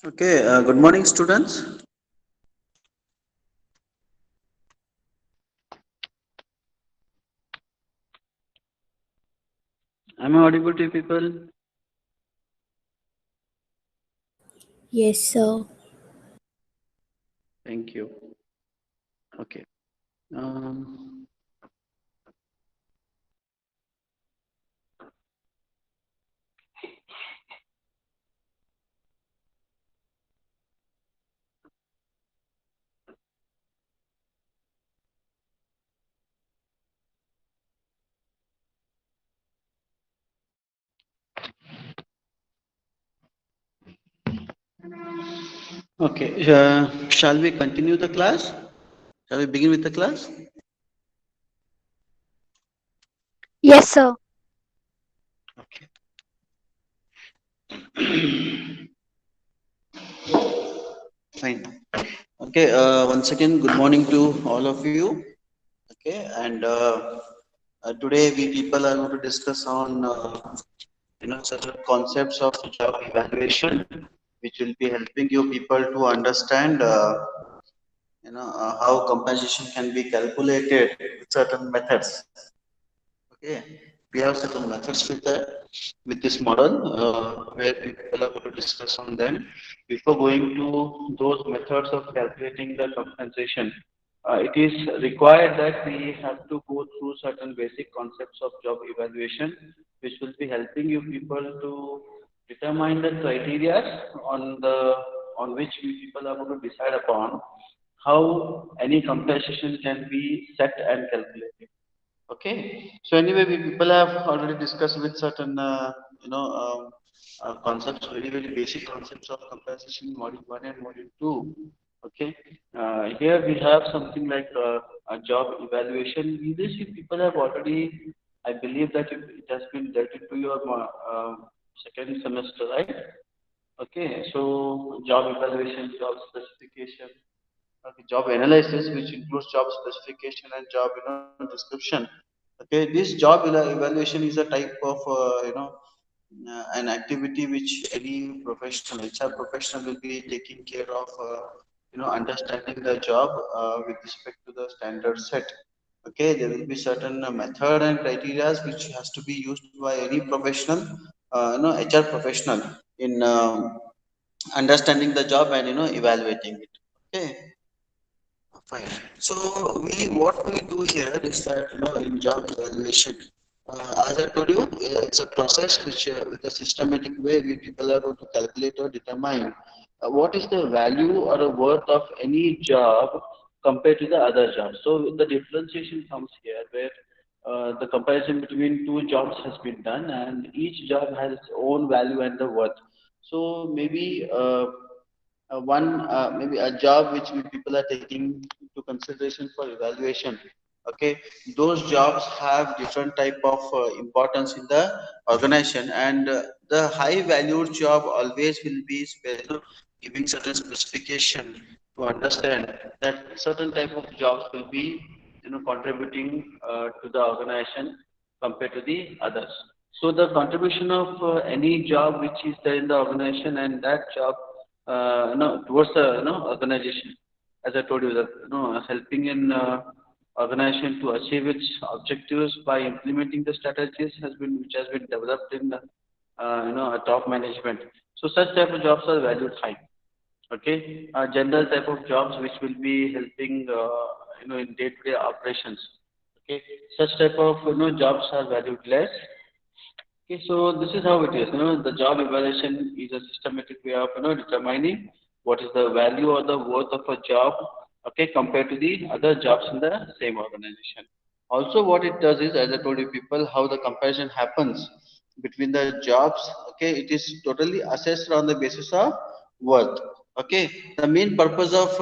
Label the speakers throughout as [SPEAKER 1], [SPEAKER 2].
[SPEAKER 1] Okay, good morning, students. Am I audible to people?
[SPEAKER 2] Yes, sir.
[SPEAKER 1] Thank you. Okay. Um, okay. Shall we continue the class? Shall we begin with the class?
[SPEAKER 3] Yes, sir.
[SPEAKER 1] Okay. Fine. Okay. Once again, good morning to all of you. Okay, and today we people are going to discuss on certain concepts of job evaluation, which will be helping you people to understand how compensation can be calculated with certain methods. Okay, we have certain methods with that, with this model, where people are going to discuss on them. Before going to those methods of calculating the compensation, it is required that we have to go through certain basic concepts of job evaluation, which will be helping you people to determine the criteria on which we people are going to decide upon how any compensation can be set and calculated. Okay. So anyway, we people have already discussed with certain concepts, very basic concepts of compensation, module one and module two. Okay. Here we have something like a job evaluation. Leadership people have already, I believe that it has been dealt into your second semester, right? Okay. So job evaluation, job specification, okay, job analysis, which includes job specification and job description. Okay, this job evaluation is a type of an activity which any professional, HR professional, will be taking care of understanding the job with respect to the standard set. Okay, there will be certain method and criteria which has to be used by any professional, HR professional in understanding the job and evaluating it. Okay. Fine. So what we do here is that in job evaluation, as I told you, it's a process which with a systematic way we people are going to calculate or determine what is the value or the worth of any job compared to the other jobs. So the differentiation comes here where the comparison between two jobs has been done and each job has its own value and the worth. So maybe one maybe a job which we people are taking into consideration for evaluation. Okay, those jobs have different type of importance in the organization, and the high valued job always will be giving certain specification to understand that certain type of jobs will be contributing to the organization compared to the others. So the contribution of any job which is there in the organization and that job towards the organization, as I told you that helping in organization to achieve its objectives by implementing the strategies has been which has been developed in a top management. So such type of jobs are valued high. Okay, general type of jobs which will be helping in day-to-day operations. Okay, such type of jobs are valued less. Okay, so this is how it is. The job evaluation is a systematic way of determining what is the value or the worth of a job, okay, compared to the other jobs in the same organization. Also, what it does is, as I told you, people, how the comparison happens between the jobs. Okay, it is totally assessed on the basis of worth. Okay, the main purpose of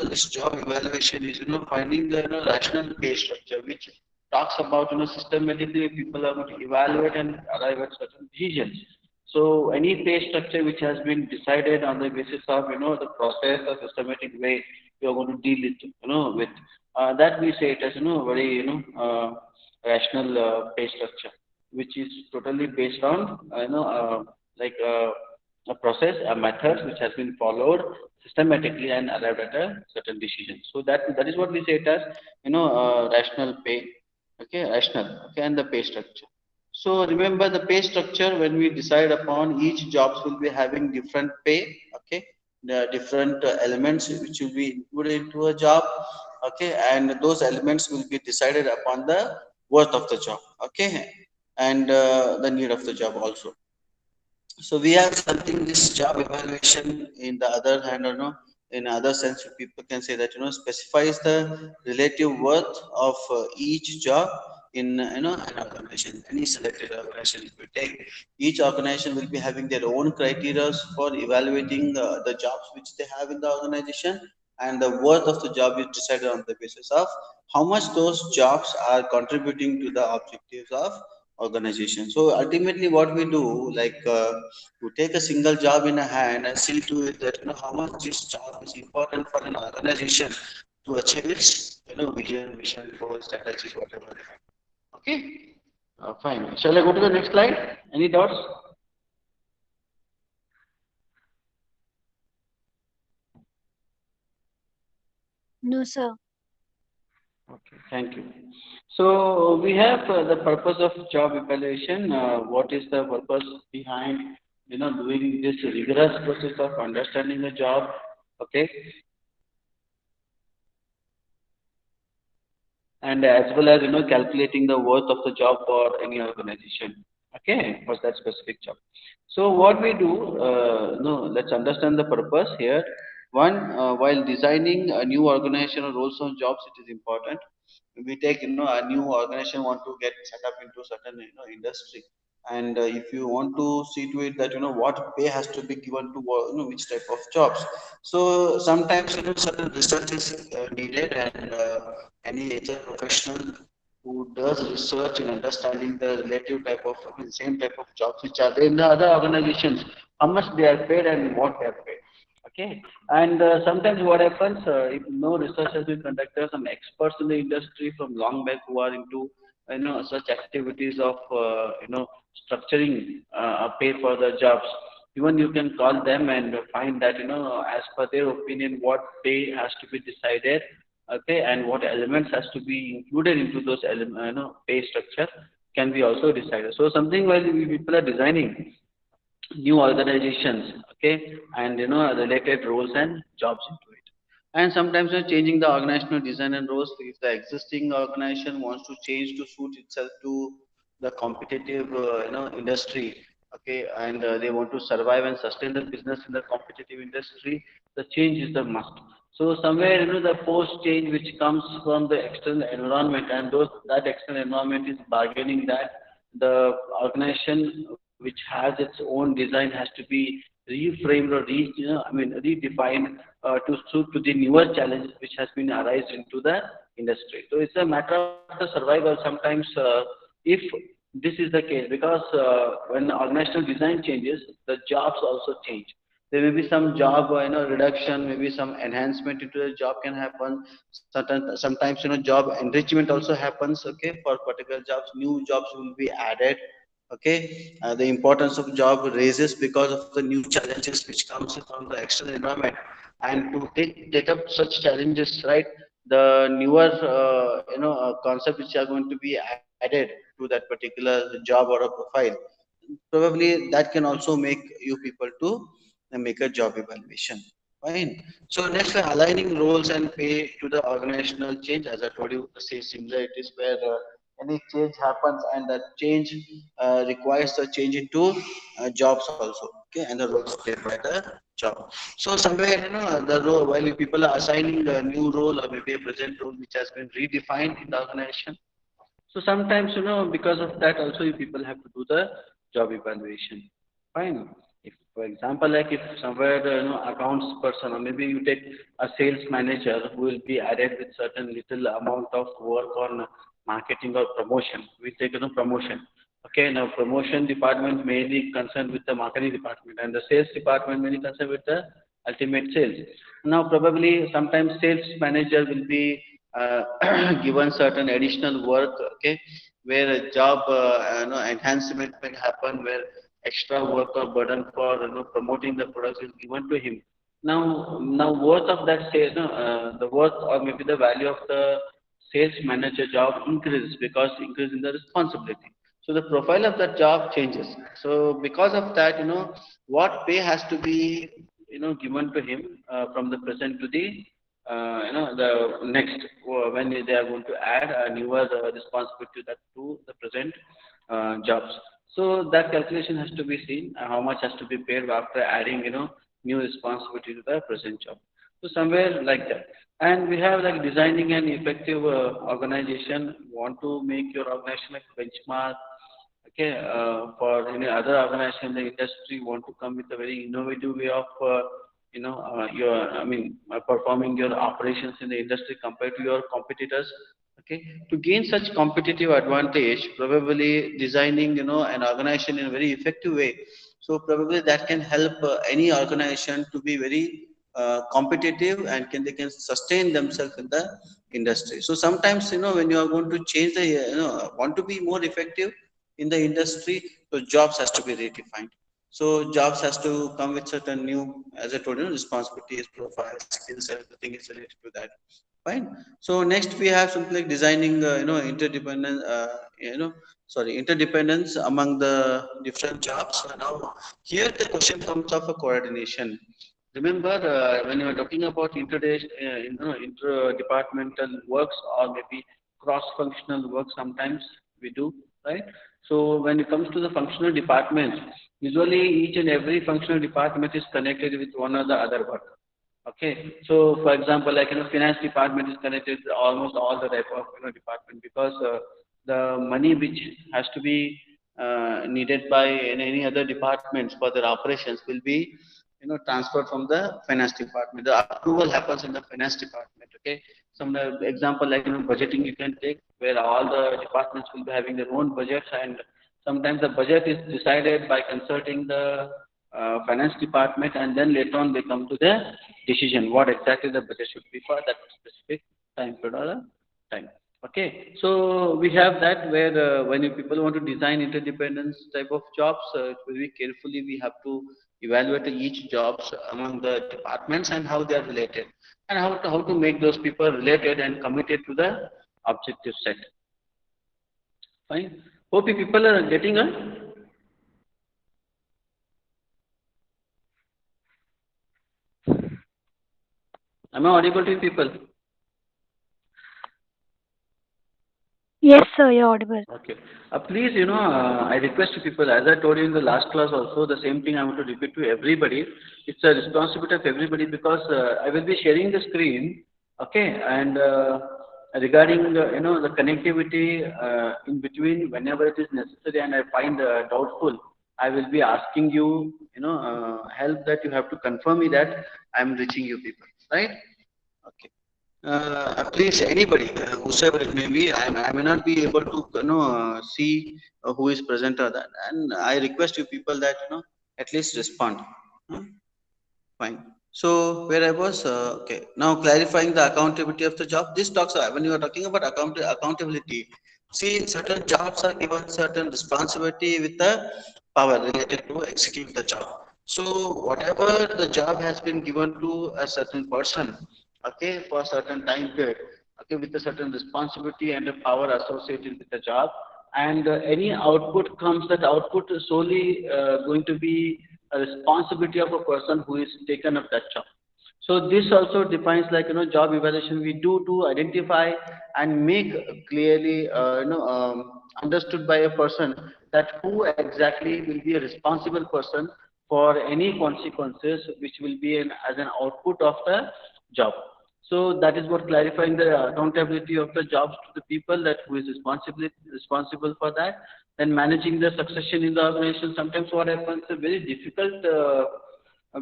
[SPEAKER 1] this job evaluation is finding the rational pay structure, which talks about systematically people are going to evaluate and arrive at certain decisions. So any pay structure which has been decided on the basis of the process or systematic way you are going to deal it with, that we say it as very rational pay structure, which is totally based on like a process, a method which has been followed systematically and arrived at a certain decision. So that is what we say it as, rational pay, okay, rational, okay, and the pay structure. So remember the pay structure when we decide upon each jobs will be having different pay, okay, the different elements which will be included into a job, okay, and those elements will be decided upon the worth of the job, okay, and the need of the job also. So we have something this job evaluation in the other hand, in other sense, people can say that specifies the relative worth of each job in an organization. Any selected organization, if you take, each organization will be having their own criteria for evaluating the jobs which they have in the organization, and the worth of the job is decided on the basis of how much those jobs are contributing to the objectives of organization. So ultimately, what we do, like to take a single job in a hand and see to it that how much this job is important for an organization to achieve its vision, mission, goals, strategies, whatever they have. Okay, fine. Shall I go to the next slide? Any doubts?
[SPEAKER 3] No, sir.
[SPEAKER 1] Okay, thank you. So we have the purpose of job evaluation. What is the purpose behind doing this rigorous process of understanding the job? Okay, and as well as calculating the worth of the job for any organization, okay, for that specific job. So what we do, no let's understand the purpose here. One, while designing a new organization or roles on jobs, it is important. We take a new organization want to get set up into certain industry, and if you want to see to it that what pay has to be given to which type of jobs. So sometimes certain research is needed, and any HR professional who does research in understanding the relative type of, I mean, same type of jobs which are there in the other organizations, how much they are paid and what they are paid. Okay, and sometimes what happens, if no research has been conducted, some experts in the industry from long back who are into such activities of structuring a pay for the jobs. Even you can call them and find that as per their opinion what pay has to be decided, okay, and what elements has to be included into those pay structure can be also decided. So something while we people are designing new organizations, okay, and related roles and jobs into it. And sometimes changing the organizational design and roles if the existing organization wants to change to suit itself to the competitive industry, okay, and they want to survive and sustain the business in the competitive industry, the change is the must. So somewhere the post change which comes from the external environment, and those that external environment is bargaining that the organization which has its own design has to be reframed or redefined to suit to the newer challenges which has been arise into the industry. So it's a matter of the survival sometimes, if this is the case, because when organizational design changes, the jobs also change. There may be some job reduction, maybe some enhancement into the job can happen. Sometimes job enrichment also happens, okay, for particular jobs new jobs will be added, okay. The importance of job raises because of the new challenges which comes from the external environment, and to take up such challenges, right, the newer concepts which are going to be added to that particular job or a profile, probably that can also make you people to make a job evaluation. Fine. So next, we're aligning roles and pay to the organizational change. As I told you, the same similarities where any change happens, and that change requires a change into jobs also. Okay, and the roles played by the job. So somewhere the role, while you people are assigning a new role or maybe a present role which has been redefined in the organization, so sometimes, because of that also you people have to do the job evaluation. Fine. If, for example, like if somewhere, accounts person, or maybe you take a sales manager who will be added with certain little amount of work on marketing or promotion. We take, promotion. Okay, now promotion department mainly concerned with the marketing department, and the sales department mainly concerned with the ultimate sales. Now probably sometimes sales manager will be given certain additional work, okay, where a job enhancement will happen, where extra work or burden for promoting the products is given to him. Now worth of that sales, the worth or maybe the value of the sales manager job increases because increase in the responsibility. So the profile of that job changes. So because of that, what pay has to be given to him from the present to the the next when they are going to add a newer responsibility that to the present jobs. So that calculation has to be seen, how much has to be paid after adding, new responsibility to the present job. So somewhere like that. And we have like designing an effective organization, want to make your organization like benchmark, okay, for any other organization in the industry, want to come with a very innovative way of, performing your operations in the industry compared to your competitors. Okay, to gain such competitive advantage, probably designing, an organization in a very effective way. So probably that can help any organization to be very competitive and they can sustain themselves in the industry. So sometimes, when you are going to change the, want to be more effective in the industry, so jobs has to be redefined. So jobs has to come with certain new, as I told you, responsibilities, profiles, skills, everything is related to that. Fine. So next we have something like designing, interdependence, interdependence among the different jobs. So now here the question comes of a coordination. Remember, when you are talking about interdepartmental works or maybe cross-functional work, sometimes we do, right? So when it comes to the functional departments, usually each and every functional department is connected with one or the other work. Okay, so for example, like finance department is connected to almost all the type of department because the money which has to be needed by any other departments for their operations will be transferred from the finance department. The approval happens in the finance department. Okay, some example like budgeting you can take where all the departments will be having their own budgets, and sometimes the budget is decided by consulting the finance department, and then later on they come to the decision what exactly the budget should be for that specific time period or time. Okay, so we have that where when you people want to design interdependence type of jobs, very carefully we have to evaluate each jobs among the departments and how they are related, and how to make those people related and committed to the objective set. Fine. Hope you people are getting a. Am I audible to you people?
[SPEAKER 3] Yes, sir, you're audible.
[SPEAKER 1] Okay. Please, I request you people, as I told you in the last class also, the same thing I want to repeat to everybody. It's a responsibility of everybody because I will be sharing the screen, okay, and regarding the connectivity in between, whenever it is necessary and I find doubtful, I will be asking you, help that you have to confirm me that I am reaching you people, right? Okay. Please, anybody, whosoever it may be, I may not be able to, see who is present or that. And I request you people that, at least respond. Hmm? Fine. So where I was, okay. Now clarifying the accountability of the job. This talks, when you are talking about accountability, see, certain jobs are given certain responsibility with the power related to execute the job. So whatever the job has been given to a certain person, okay, for a certain time period, okay, with a certain responsibility and a power associated with the job, and any output comes, that output is solely going to be a responsibility of a person who is taken up that job. So this also defines like job evaluation we do to identify and make clearly understood by a person that who exactly will be a responsible person for any consequences which will be as an output of the job. So that is what clarifying the accountability of the jobs to the people that who is responsible for that. Then managing the succession in the organization. Sometimes what happens is very difficult.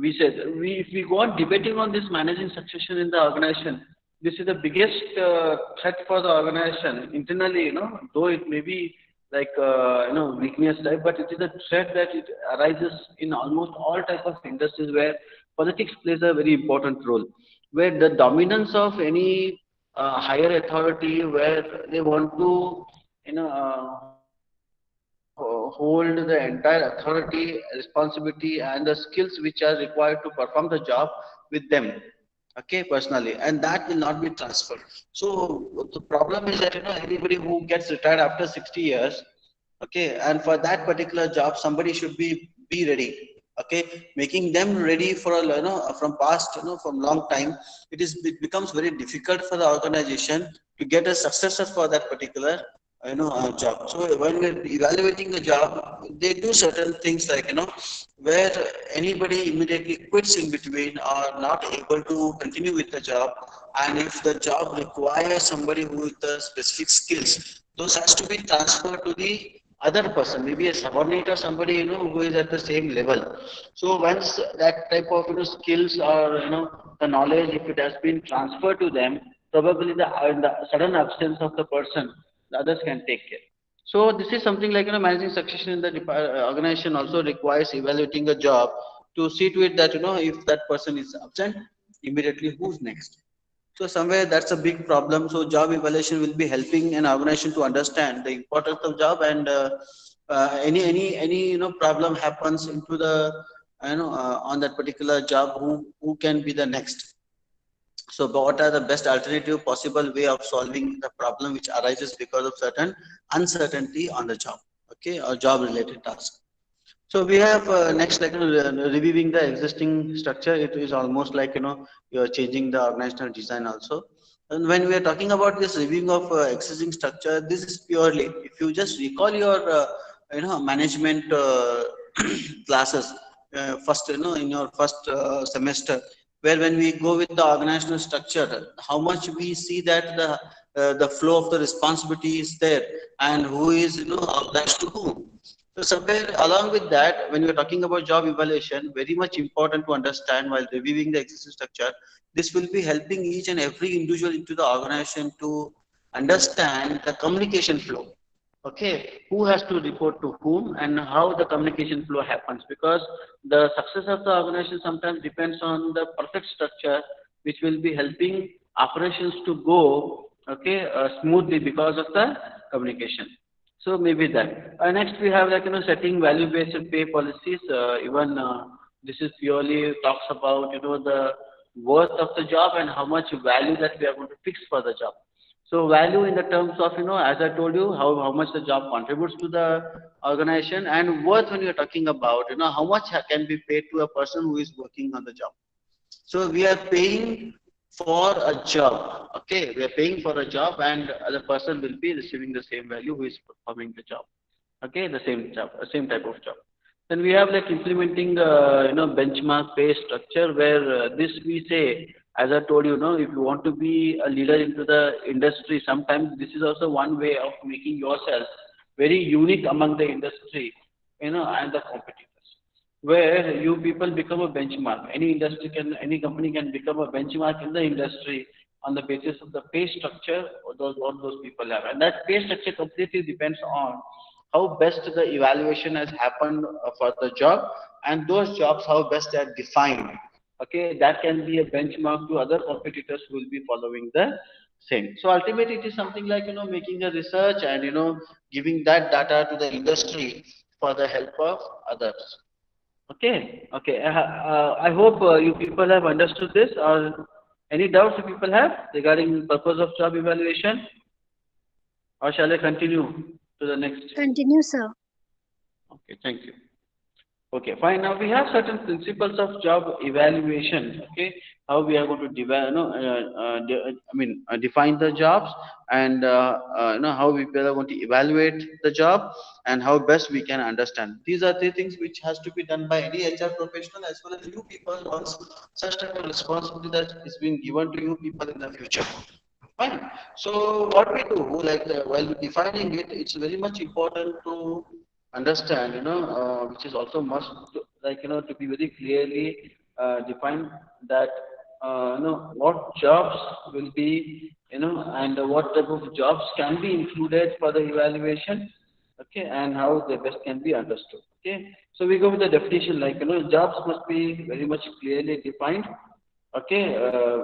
[SPEAKER 1] We said if we go on debating on this managing succession in the organization, this is the biggest threat for the organization internally. Though it may be like weakness type, but it is a threat that it arises in almost all type of industries where politics plays a very important role, where the dominance of any higher authority, where they want to hold the entire authority, responsibility, and the skills which are required to perform the job with them. Okay, personally, and that will not be transferred. So the problem is that anybody who gets retired after 60 years, okay, and for that particular job, somebody should be ready. Okay, making them ready for a from past from long time, it becomes very difficult for the organization to get a successor for that particular job. So when we're evaluating the job, they do certain things like where anybody immediately quits in between or not able to continue with the job, and if the job requires somebody who with the specific skills, those has to be transferred to the other person, maybe a subordinate or somebody who is at the same level. So once that type of skills or the knowledge, if it has been transferred to them, probably in the sudden absence of the person, the others can take care. So this is something like managing succession in the organization also requires evaluating a job to see to it that if that person is absent, immediately who's next. So somewhere that's a big problem. So job evaluation will be helping an organization to understand the importance of job, and any problem happens into the on that particular job, who can be the next. So what are the best alternative possible way of solving the problem which arises because of certain uncertainty on the job, okay, or job related task. So we have next like reviewing the existing structure. It is almost like you are changing the organizational design also. And when we are talking about this reviewing of existing structure, this is purely, if you just recall your management classes, first in your first semester, where when we go with the organizational structure, how much we see that the flow of the responsibility is there, and who is obliged to whom. So somewhere along with that, when you're talking about job evaluation, very much important to understand while reviewing the existing structure, this will be helping each and every individual into the organization to understand the communication flow. Okay, who has to report to whom and how the communication flow happens, because the success of the organization sometimes depends on the perfect structure which will be helping operations to go okay smoothly because of the communication. So maybe that. Next we have like setting value-based pay policies. Even this is purely talks about the worth of the job and how much value that we are going to fix for the job. So value in the terms of as I told you, how much the job contributes to the organization, and worth when you're talking about how much can be paid to a person who is working on the job. So we are paying for a job. Okay, we are paying for a job, and the person will be receiving the same value who is performing the job. Okay, the same job, same type of job. Then we have like implementing benchmark pay structure, where this we say, as I told if you want to be a leader into the industry, sometimes this is also one way of making yourself very unique among the industry, and the competitors, where you people become a benchmark. Any company can become a benchmark in the industry on the basis of the pay structure or what those people have. And that pay structure completely depends on how best the evaluation has happened for the job, and those jobs how best they are defined. Okay, that can be a benchmark to other competitors who will be following the same. So ultimately, it is something like making a research and giving that data to the industry for the help of others. Okay, okay. I hope you people have understood this. Or any doubts you people have regarding purpose of job evaluation, or shall I continue to the next?
[SPEAKER 3] Continue, sir.
[SPEAKER 1] Okay, thank you. Okay, fine. Now we have certain principles of job evaluation. Okay, how we are going to define the jobs, and how we are going to evaluate the job, and how best we can understand. These are the things which has to be done by any HR professional as well as you people once such type of responsibility that is being given to you people in the future. Fine. So what we do, like while defining it, it's very much important to understand, which is also must, like to be very clearly defined that what jobs will be, and what type of jobs can be included for the evaluation, okay, and how the best can be understood. Okay, so we go with the definition, like jobs must be very much clearly defined. Okay,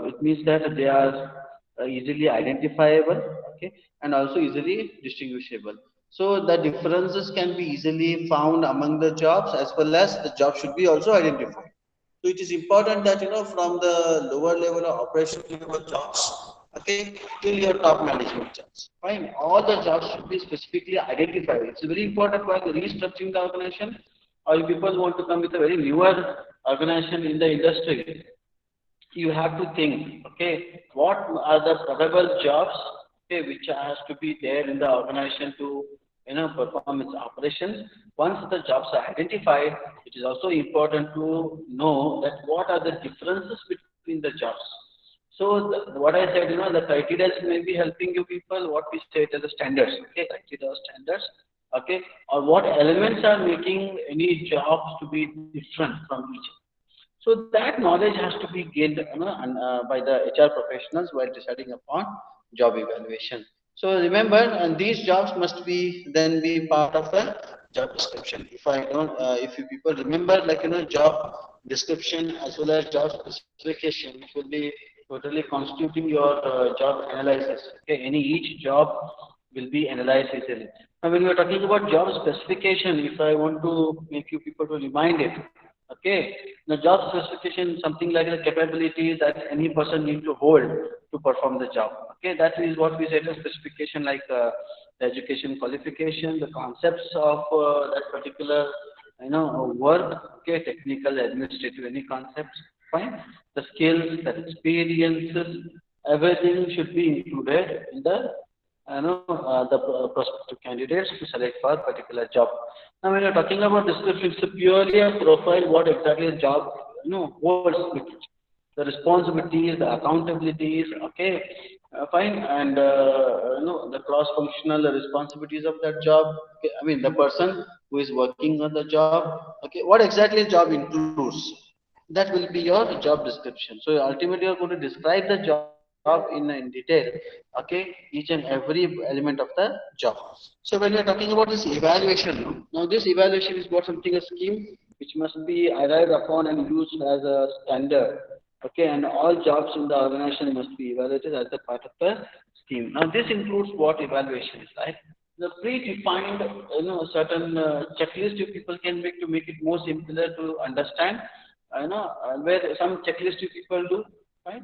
[SPEAKER 1] it means that they are easily identifiable, okay, and also easily distinguishable. So the differences can be easily found among the jobs, as well as the job should be also identified. So it is important that from the lower level or operational level jobs, okay, till your top management jobs. Fine. All the jobs should be specifically identified. It's very important while restructuring the organization, or if people want to come with a very newer organization in the industry, you have to think, okay, what are the probable jobs, okay, which has to be there in the organization to perform its operations. Once the jobs are identified, it is also important to know that what are the differences between the jobs. So what I said, the criteria may be helping you people. What we say as the standards, okay, criteria or standards, okay, or what elements are making any jobs to be different from each. So that knowledge has to be gained by the HR professionals while deciding upon job evaluation. So remember, and these jobs must be then be part of a job description. If you people remember, like job description as well as job specification, which will be totally constituting your job analysis. Okay, any each job will be analyzed easily. Now, when we are talking about job specification, if I want to make you people to remind it, okay, the job specification is something like the capability that any person need to hold to perform the job. Okay, that is what we say as specification, like the education qualification, the concepts of that particular work. Okay, technical, administrative, any concepts. Fine. The skills, the experiences, everything should be included in the prospective candidates to select for a particular job. Now, when you're talking about description, it's purely a profile what exactly the job holds with it. The responsibilities, the accountabilities, okay, fine, and the cross-functional responsibilities of that job. Okay, I mean the person who is working on the job. Okay, what exactly the job includes? That will be your job description. So ultimately, you're going to describe the job in detail. Okay, each and every element of the job. So when we are talking about this evaluation, now this evaluation is what something a scheme which must be arrived upon and used as a standard. Okay, and all jobs in the organization must be evaluated as a part of the scheme. Now this includes what evaluation is like. The predefined, certain checklist you people can make to make it more simpler to understand. Where some checklist you people do, right?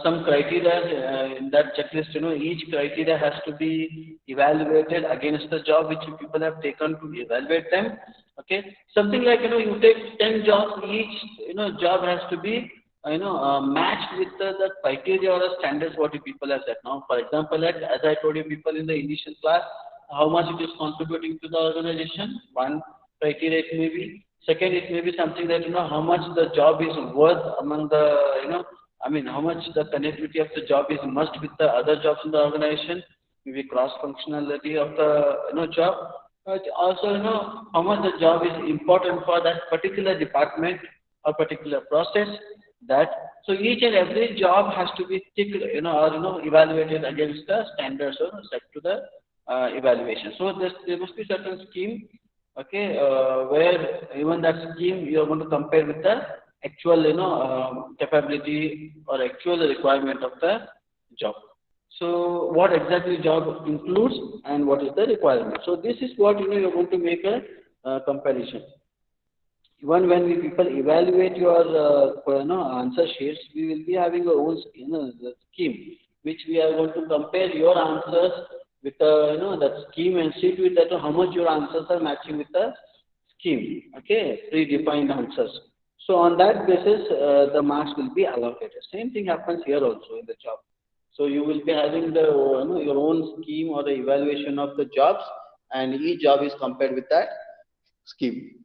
[SPEAKER 1] Some criteria in that checklist, each criteria has to be evaluated against the job which you people have taken to evaluate them. Okay, something like you take 10 jobs, each job has to be matched with the criteria or the standards what you people have set. Now, for example, like as I told you people in the initial class, how much it is contributing to the organization. One criteria it may be. Second, it may be something that how much the job is worth among the I mean how much the connectivity of the job is must with the other jobs in the organization. Maybe cross functionality of the job. But also how much the job is important for that particular department or particular process. That so each and every job has to be ticked or evaluated against the standards set to the evaluation. So there must be certain scheme, okay, where even that scheme you are going to compare with the actual capability or actual requirement of the job. So what exactly job includes and what is the requirement. So this is what you're going to make a comparison. Even when we people evaluate your answer sheets, we will be having our own the scheme which we are going to compare your answers with that scheme and see to it that how much your answers are matching with the scheme. Okay, predefined answers. So on that basis, the marks will be allocated. Same thing happens here also in the job. So you will be having the your own scheme or the evaluation of the jobs, and each job is compared with that scheme.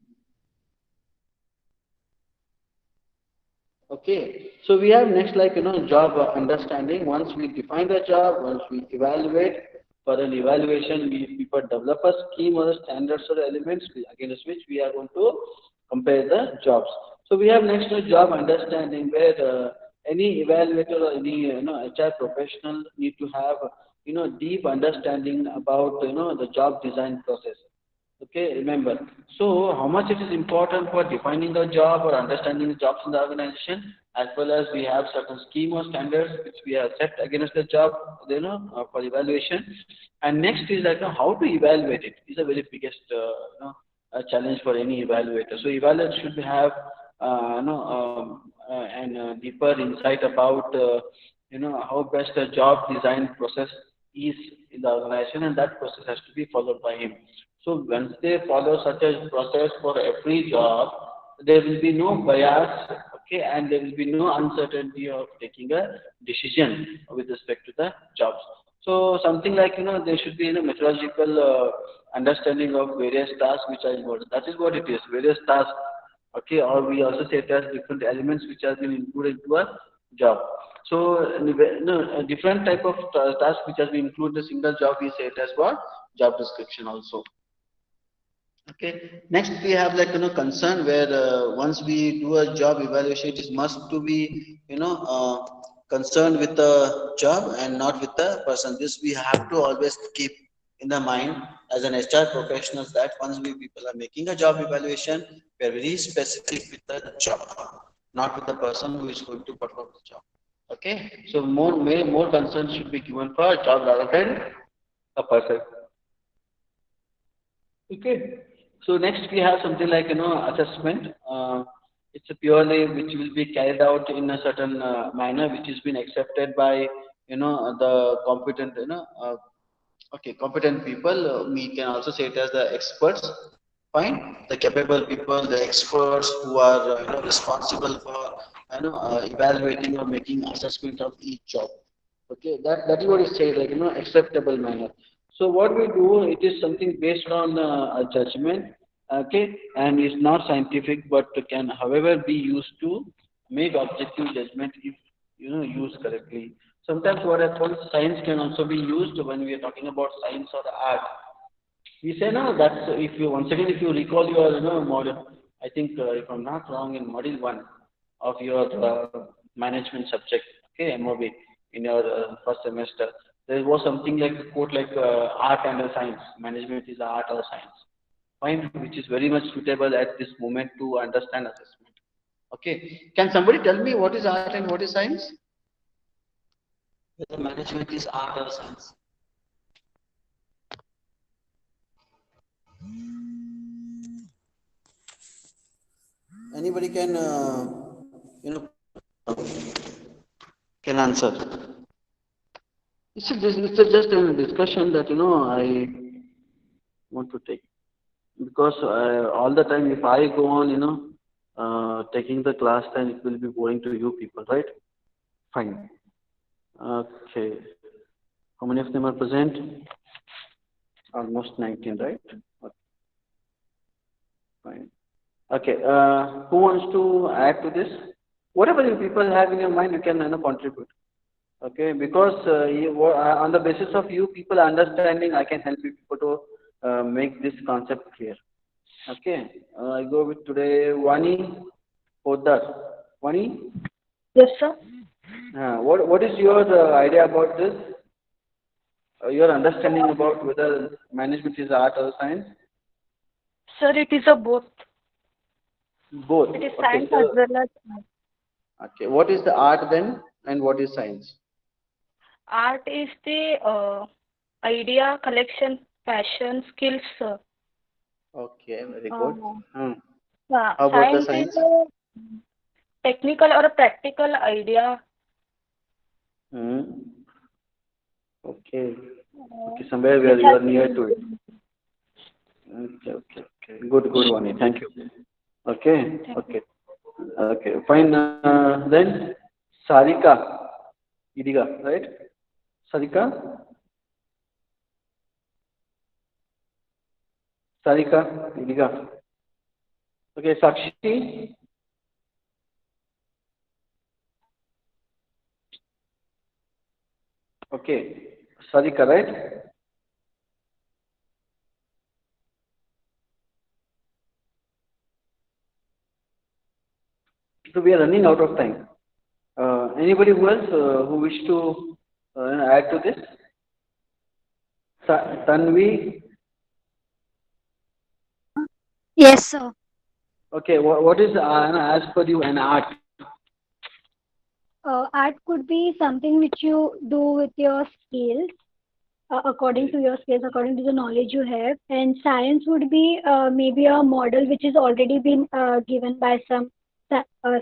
[SPEAKER 1] Okay, so we have next like job understanding. Once we define the job, once we evaluate for an evaluation, we people develop a scheme or standards or elements against which we are going to compare the jobs. So we have next job understanding where any evaluator or any HR professional need to have deep understanding about the job design process. Okay, remember. So how much it is important for defining the job or understanding the jobs in the organization, as well as we have certain scheme or standards which we have set against the job, for evaluation. And next is like how to evaluate it is a very biggest challenge for any evaluator. So evaluator should have and deeper insight about how best the job design process is in the organization, and that process has to be followed by him. So once they follow such a process for every job, there will be no bias, okay, and there will be no uncertainty of taking a decision with respect to the jobs. So something like there should be methodological understanding of various tasks which are involved. That is what it is. Various tasks, okay, or we also say it as different elements which have been included into a job. So different type of task which has been included in a single job, we say it as what job description also. Okay. Next, we have like concern where once we do a job evaluation, it is must to be concerned with the job and not with the person. This we have to always keep in the mind as an HR professionals that once we people are making a job evaluation, we are very specific with the job, not with the person who is going to perform the job. Okay. So more concern should be given for a job rather than a person. Okay. So next we have something like assessment. It's a purely which will be carried out in a certain manner, which has been accepted by the competent competent people. We can also say it as the experts. Fine, the capable people, the experts who are responsible for evaluating or making assessment of each job. Okay, that is what is said like acceptable manner. So what we do, it is something based on a judgment, okay, and is not scientific, but can, however, be used to make objective judgment if used correctly. Sometimes what happens, science can also be used when we are talking about science or art. We say no, that's if you once again if you recall your model, I think if I'm not wrong in module one of your management subject, okay, MOB in your first semester, there was something like a quote like art and science. Management is art or science. Fine, which is very much suitable at this moment to understand assessment. Okay, can somebody tell me what is art and what is science? Whether management is art or science? Anybody can can answer. It's just a discussion that I want to take, because all the time if I go on taking the class, then it will be boring to you people, right? Fine. Okay. How many of them are present? Almost 19, right? Okay. Fine. Okay. Who wants to add to this? Whatever you people have in your mind, you can contribute. Okay, because on the basis of you people understanding, I can help you people to make this concept clear. Okay, I go with today Vani Poddar. Vani,
[SPEAKER 3] Yes, sir.
[SPEAKER 1] what is your idea about this? Your understanding about whether management is art or science?
[SPEAKER 3] Sir, it is a both.
[SPEAKER 1] Both.
[SPEAKER 3] It is
[SPEAKER 1] Okay,
[SPEAKER 3] science as
[SPEAKER 1] so
[SPEAKER 3] well as art.
[SPEAKER 1] okay, what is the art then, and what is science?
[SPEAKER 3] Art is the idea, collection, passion, skills, sir.
[SPEAKER 1] Okay, very good.
[SPEAKER 3] Uh,
[SPEAKER 1] How about the
[SPEAKER 3] Science is
[SPEAKER 1] science?
[SPEAKER 3] a technical or a practical idea.
[SPEAKER 1] Hmm. Okay. Okay,
[SPEAKER 3] Uh,
[SPEAKER 1] somewhere where
[SPEAKER 3] which
[SPEAKER 1] you
[SPEAKER 3] has
[SPEAKER 1] are near to it. Okay. Good, Vani. Thank you. Okay,
[SPEAKER 3] Thank you.
[SPEAKER 1] okay, okay. Fine. Then Sarika, Idiga, right? Sarika, Sarika, Idiga. Okay, Sakshi. Okay, Sarika, right? So we are running out of time. Anybody who else who wish to add to this? Tanvi,
[SPEAKER 4] Yes, sir.
[SPEAKER 1] Okay, what is as per you an art?
[SPEAKER 4] Art could be something which you do with your skills, according to your skills, according to the knowledge you have. And science would be maybe a model which is already been given by some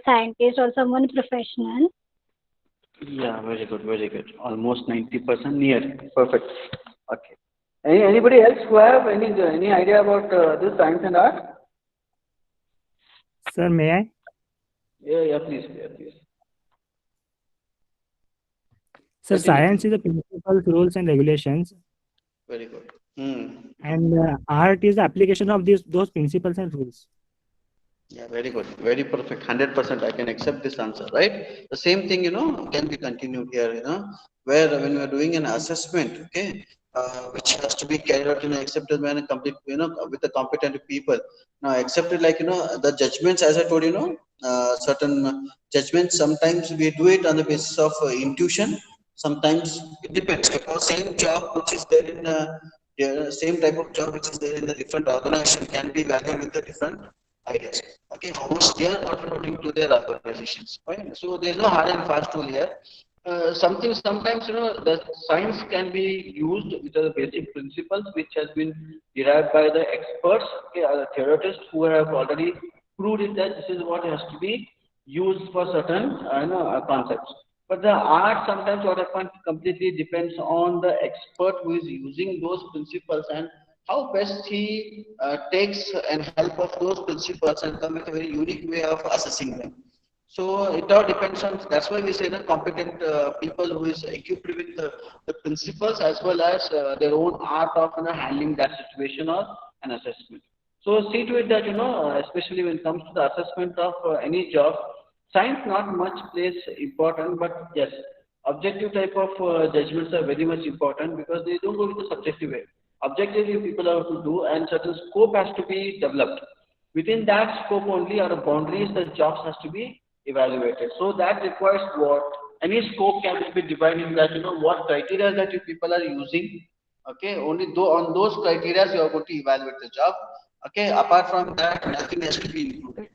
[SPEAKER 4] scientist or someone professional.
[SPEAKER 1] Yeah, very good, very good. Almost 90% near. Perfect. Okay. Anybody else who have any idea about this science and art?
[SPEAKER 5] Sir, may I?
[SPEAKER 1] Yeah, please, yeah, please.
[SPEAKER 5] Sir,
[SPEAKER 1] Continue,
[SPEAKER 5] science
[SPEAKER 1] please.
[SPEAKER 5] is the principles, rules, and regulations,
[SPEAKER 1] Very good. Hmm.
[SPEAKER 5] and art is the application of those principles and rules.
[SPEAKER 1] Yeah, very good. Very perfect. 100% I can accept this answer, right? The same thing, can be continued here, where when we are doing an assessment, okay, which has to be carried out in an accepted manner, complete, with the competent people. Now, accepted like, the judgments, as I told certain judgments, sometimes we do it on the basis of intuition. Sometimes it depends because same job which is there in same type of job which is there in the different organization can be valued with the different ideas. Okay, how much they are contributing to their organizations. Fine. So there is no hard and fast rule here. Something sometimes the science can be used with the basic principles which has been derived by the experts, okay, or the theorists who have already proved it that this is what has to be used for certain concepts. But the art sometimes what happens completely depends on the expert who is using those principles and how best he takes and help of those principles and come with a very unique way of assessing them. So it all depends on. That's why we say that competent people who is equipped with the principles as well as their own art of handling that situation or an assessment. So see to it that especially when it comes to the assessment of any job, science not much plays important, but yes, objective type of judgments are very much important because they don't go with the subjective way. Objectively, people have to do, and certain scope has to be developed. Within that scope only, or boundaries, the jobs has to be evaluated. So that requires what any scope can be defined in that what criteria that you people are using. Okay, only though on those criteria you are going to evaluate the job. Okay, apart from that, nothing has to be included.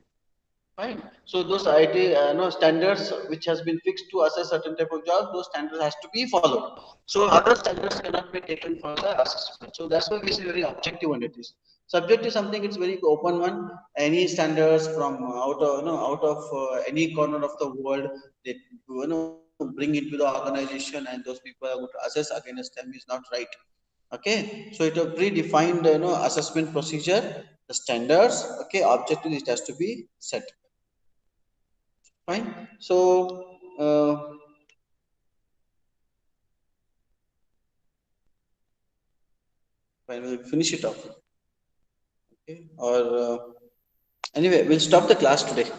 [SPEAKER 1] Fine. So those IT standards which has been fixed to assess certain type of job, those standards has to be followed. So other standards cannot be taken for the assessment. So that's why we say very objective on it is. Subject is something it's very open one. Any standards from out of any corner of the world they bring into the organization and those people are going to assess against them is not right. Okay, so it a predefined assessment procedure, the standards. Okay, objective it has to be set. Fine. So fine, we'll finish it off. Okay, or anyway, we'll stop the class today.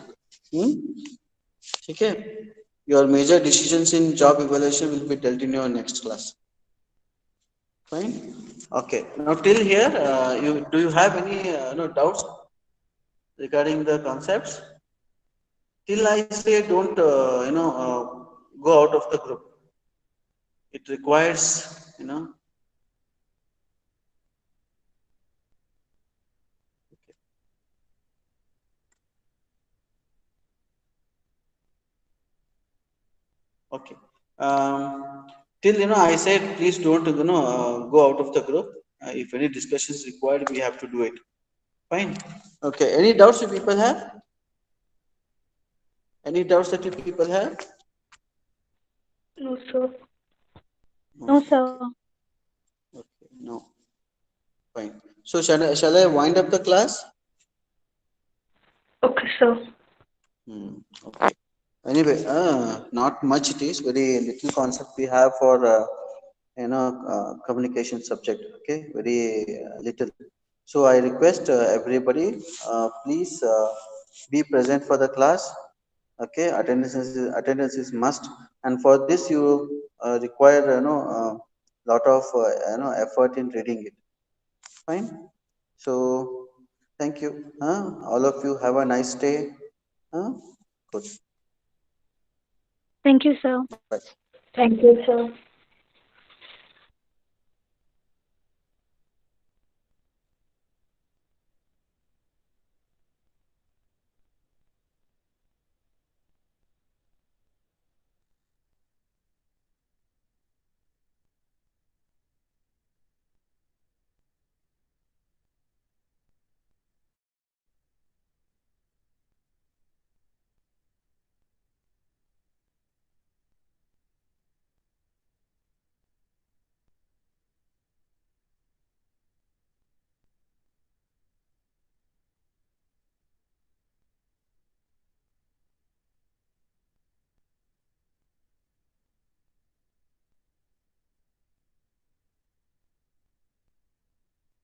[SPEAKER 1] Hmm? Okay. Your major decisions in job evaluation will be dealt in your next class. Fine. Okay. Now till here, you do you have any doubts regarding the concepts? Till I say don't go out of the group. It requires okay. Till I said please don't go out of the group. If any discussion is required, we have to do it. Fine. Okay. Any doubts that people have? Any doubts that you people have?
[SPEAKER 3] No, sir.
[SPEAKER 4] No, sir.
[SPEAKER 1] Okay. No. Fine. So shall I wind up the class?
[SPEAKER 3] Okay, sir.
[SPEAKER 1] Okay. Anyway, not much it is, very little concept we have for communication subject. Okay, very little. So I request everybody, please be present for the class. Okay, attendance is must, and for this you require lot of effort in reading it. Fine. So thank you. All of you have a nice day. Good.
[SPEAKER 4] Thank you, sir.
[SPEAKER 1] Bye.
[SPEAKER 3] Thank you, sir.